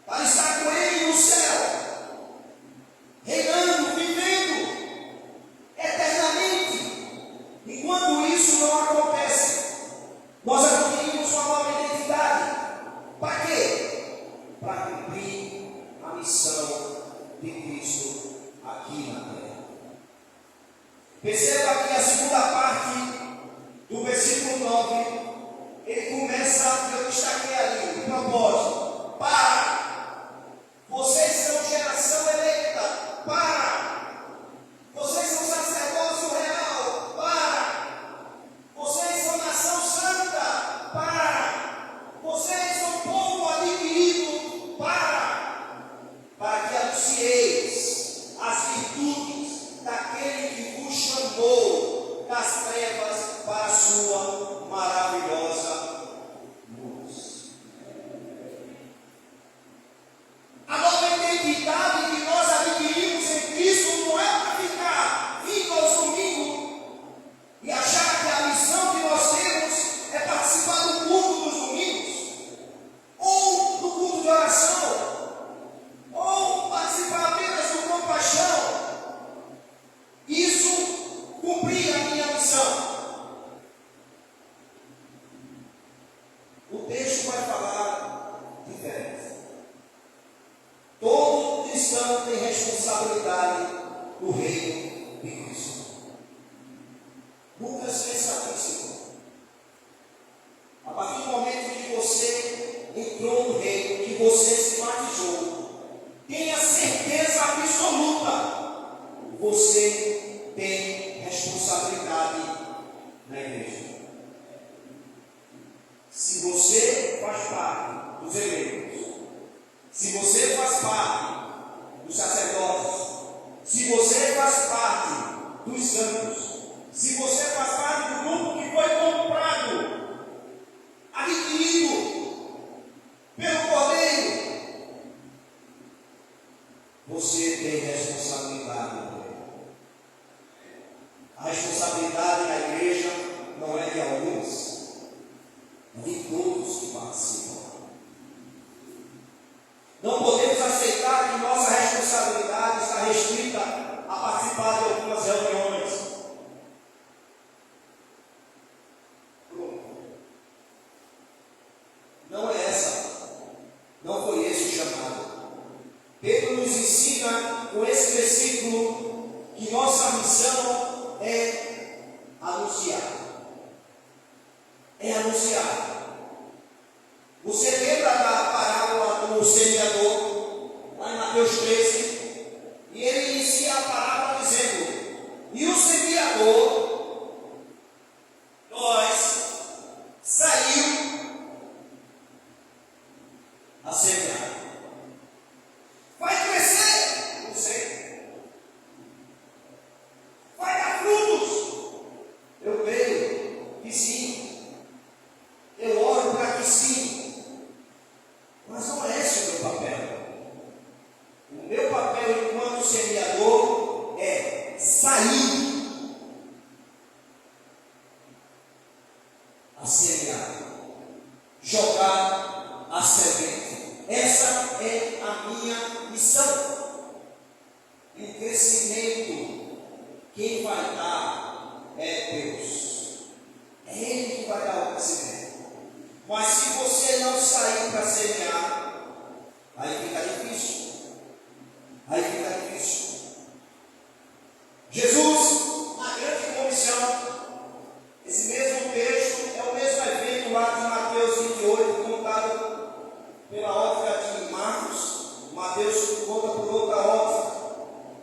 para estar com Ele no céu, reinando, vivendo eternamente, enquanto isso não acontece, nós adquirimos uma nova identidade. Para quê? Para cumprir a missão de Cristo aqui na terra. Perceba que a segunda parte do versículo 9, ele começa, eu destaquei ali, o propósito. Para! Vocês são geração eleita. Para! Vocês são sacerdócio real. Para! Vocês são nação santa. Para! Vocês são povo adquirido. Para que anuncieis as virtudes daquele que vos chamou das trevas para a sua maravilhosa luz. A nova identidade que nós adquirimos em Cristo não é para ficar vindo aos domingos e achar que a missão que nós temos é participar do culto dos domingos, ou do culto de oração, ou participar apenas do compaixão. Isso cumprir a minha missão. O texto vai falar diferente. Todo cristão tem responsabilidade no reino de Cristo. Nunca se esqueça disso. A partir do momento que você entrou no reino, que você se batizou, tenha certeza absoluta, você tem responsabilidade na igreja. Se você faz parte dos eleitos, se você faz parte dos sacerdotes, se você faz parte dos santos, se você faz parte do grupo que foi comprado, adquirido pelo Cordeiro, você tem responsabilidade. A responsabilidade na igreja não é de alguns, é de todos que participam. Não podemos aceitar que nossa responsabilidade está restrita a participar de algumas reuniões. Não é essa. Não foi esse o chamado. Pedro nos ensina com esse versículo que nossa missão é anunciar. É anunciar. Você lembra da parábola do semeador, lá em Mateus 13? E ele inicia a parábola dizendo: e o semeador, nós, saiu a semear. Vai crescer? Não sei. Vai dar frutos? Eu creio que sim. Eu oro para que sim. Mas não é esse o meu papel. O meu papel enquanto semeador é sair a semear, jogar a semente. Essa é a minha missão. E o crescimento, quem vai dar é Deus. É Ele que vai dar o crescimento. Mas se você não sair para semear, aí fica difícil. Aí fica difícil. Jesus, na grande comissão, esse mesmo texto é o mesmo evento lá de Mateus 28, contado pela ótica de Marcos. Mateus conta por outra ótica.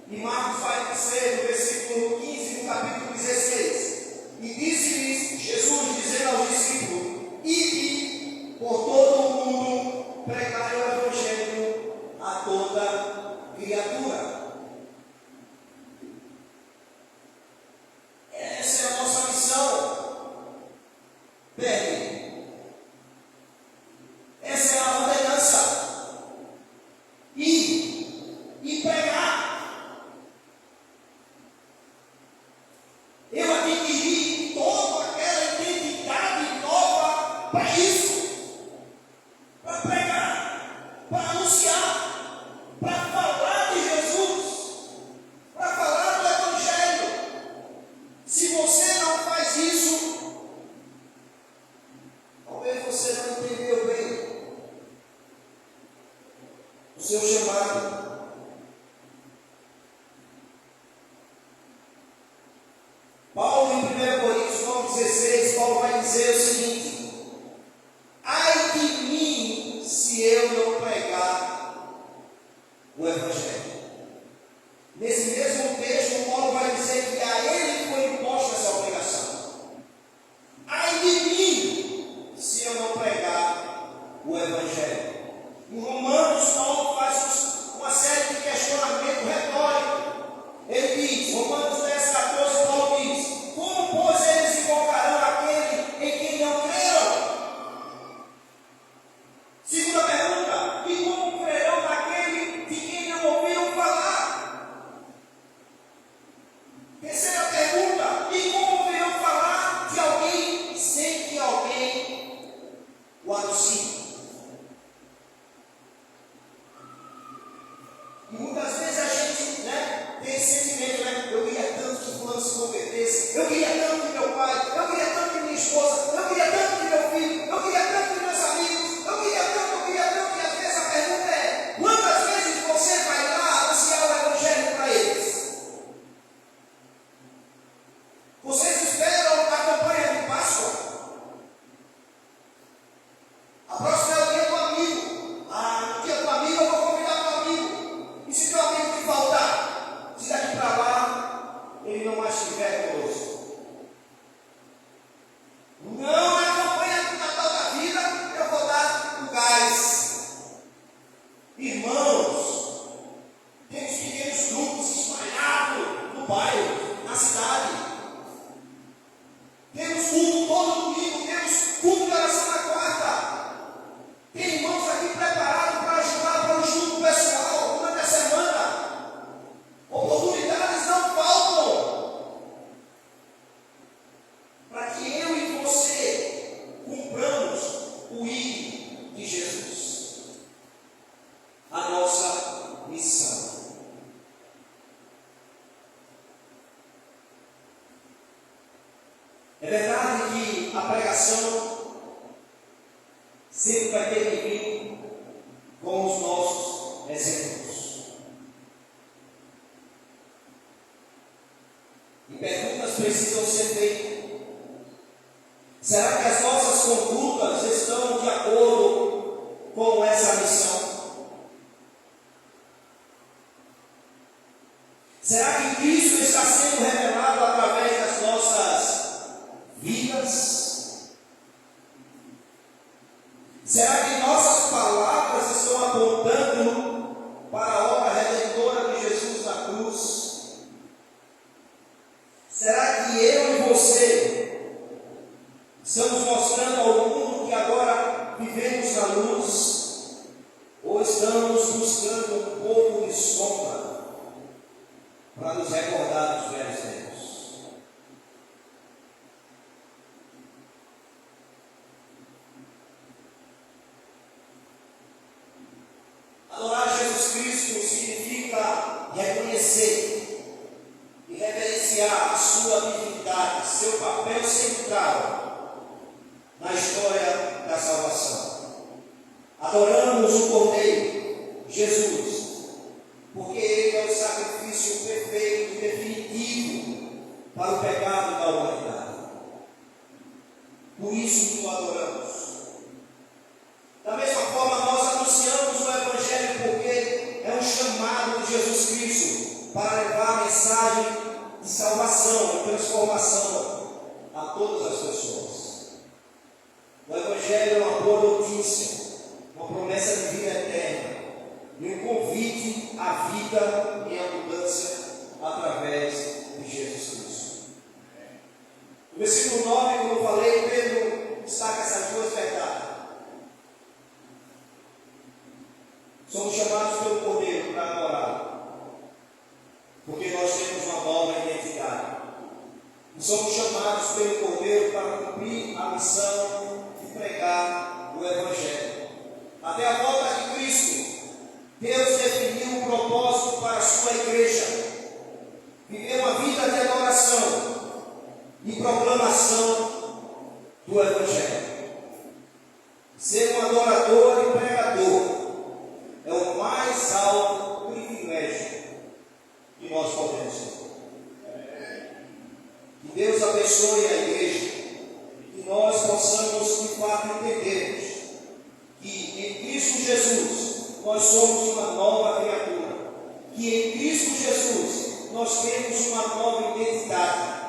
E Marcos vai dizer no versículo 15 do capítulo 16: E disse-lhes Jesus, dizendo aos discípulos: Ide por todo o mundo, pregai o evangelho a toda criatura. Essa é a nossa missão. Bem, essa é a ordenança. E pregar. Eu adquiri toda aquela identidade nova para isso. Para pregar, para anunciar, para falar de Jesus, para falar do Evangelho. Se você não faz isso, talvez você não entendeu bem o seu chamado. Paulo, em 1 Coríntios 9,16, Paulo vai dizer o seguinte: ai de mim se eu não pregar o Evangelho. Nesse mesmo texto, Paulo vai dizer que a ele foi imposta essa obrigação. Ai de mim se eu não pregar o Evangelho. Em Romanos, Paulo faz uma série de questionamentos retóricos. Ele diz, Romanos 10,14, Paulo diz: como, pois, eles invocarão aquele em quem não creram? Segunda pergunta: e como crerão naquele de quem não ouviram falar? Terceira pergunta: e como ouvirão falar de alguém sem que alguém o anuncie? E muitas vezes a gente, tem esse sentimento, eu queria tanto que fulano se convertesse, eu queria tanto que meu pai, eu queria tanto que minha esposa, eu queria tanto que meu filho, eu queria tanto que meus amigos, eu queria tanto, e às vezes a pergunta é: quantas vezes você vai lá anunciar o Evangelho para eles? Vocês esperam a campanha de Páscoa? A próxima é o dia do amigo. No dia do amigo eu vou convidar meu amigo. E se meu amigo me faltar? Se daqui para lá ele não mais estiver conosco. Não é a campanha do Natal da vida, eu vou dar o gás. Irmãos, temos pequenos grupos espalhados no bairro, na cidade. Temos culto todo domingo, temos culto de oração na quarta. Tem irmãos aqui preparados para ajudar para o estudo pessoal durante a semana. Oportunidades não faltam para que eu e você cumpramos o ID de Jesus, a nossa missão. É verdade que a pregação sempre vai ter que vir com os nossos exemplos. E perguntas precisam ser feitas. Será que as nossas condutas estão de acordo com essa missão? Será que Cristo está sendo revelado através das nossas vidas? Será que nossas palavras estão apontando para a obra redentora de Jesus na cruz? Será que eu e você estamos mostrando ao mundo que agora vivemos na luz? Ou estamos buscando um pouco de sombra para nos recordar dos velhos tempos? Adorar Jesus Cristo significa reconhecer e reverenciar a sua divindade, seu papel central na história da salvação. Adoramos o Cordeiro, Jesus, porque Ele é o sacrifício perfeito e definitivo para o pecado da humanidade. Por isso o adoramos. Da mesma forma, nós anunciamos o Evangelho porque é um chamado de Jesus Cristo para levar a mensagem de salvação e transformação a todas as pessoas. O Evangelho é uma boa notícia, uma promessa de vida eterna e um convite à vida em abundância através de Jesus Cristo. No versículo 9, como eu falei, Pedro destaca essas duas verdades. Somos chamados pelo Cordeiro para adorar, porque nós temos uma nova identidade. E somos chamados pelo Cordeiro para cumprir a missão de pregar o Evangelho. Até a volta de Cristo, Deus definiu um propósito para a sua igreja: viver uma vida de adoração e proclamação do Evangelho. Ser um adorador e pregador é o mais alto privilégio que nós podemos ter. Que Deus abençoe a igreja e que nós possamos de fato entendermos que em Cristo Jesus nós somos uma nova criatura, que em Cristo Jesus nós temos uma nova identidade,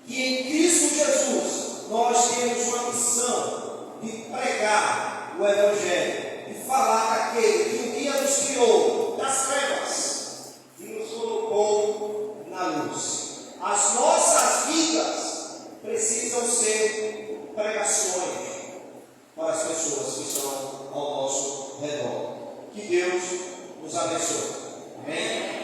que em Cristo Jesus nós temos uma missão de pregar o Evangelho, de falar daquele que um dia nos tirou das trevas e nos colocou na luz. As nossas vidas precisam ser pregações para as pessoas que estão ao nosso redor. Que Deus nos abençoe. Amém?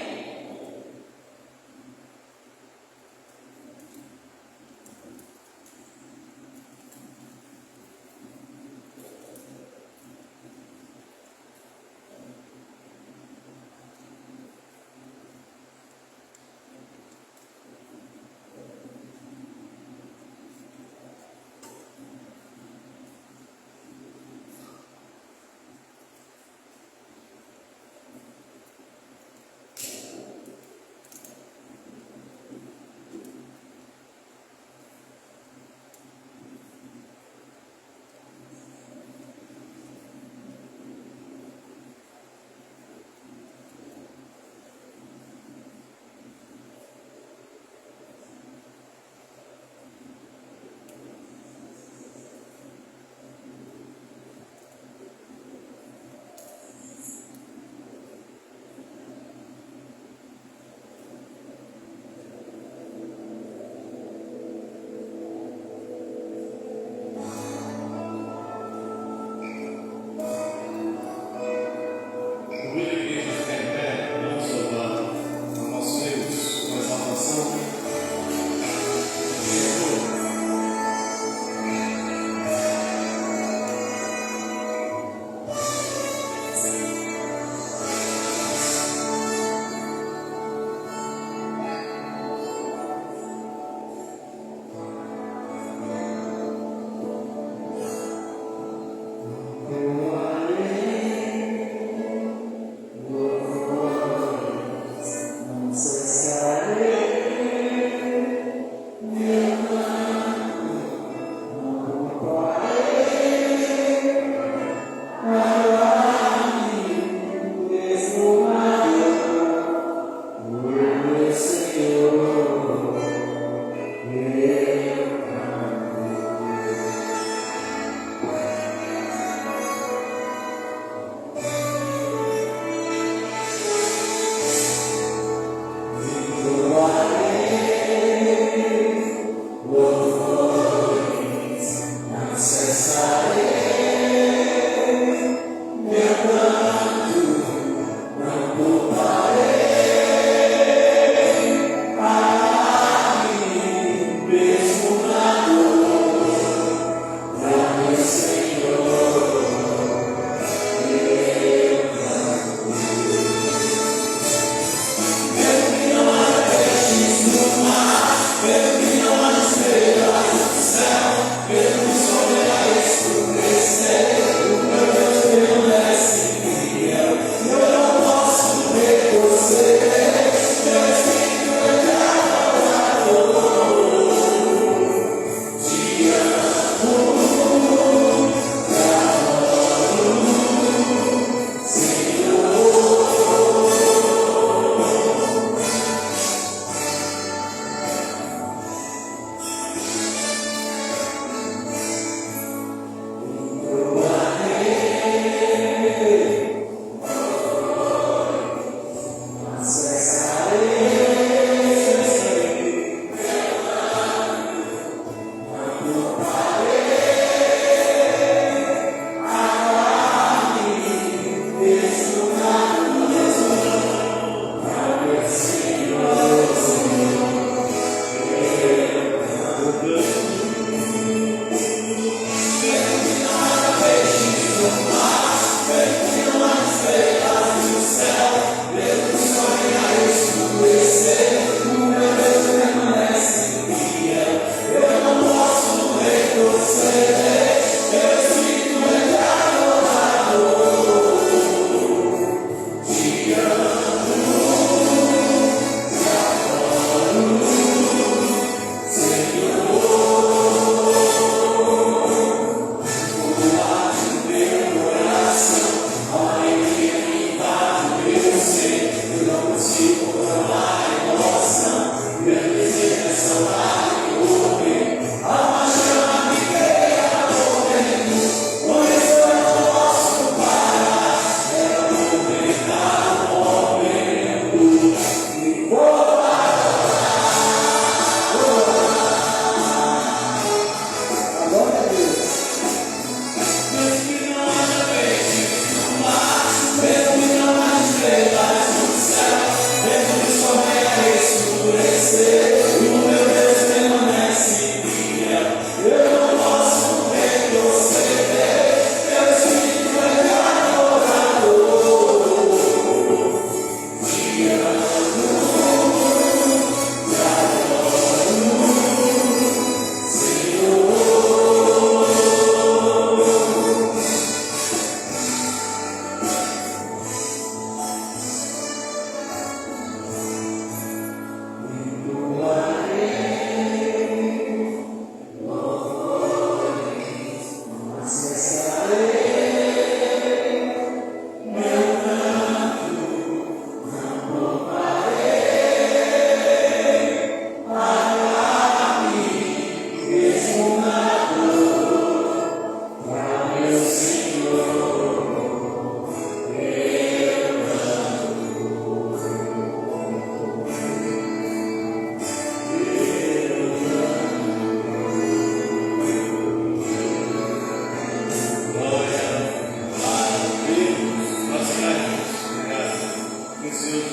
seu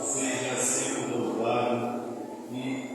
seja sempre louvado e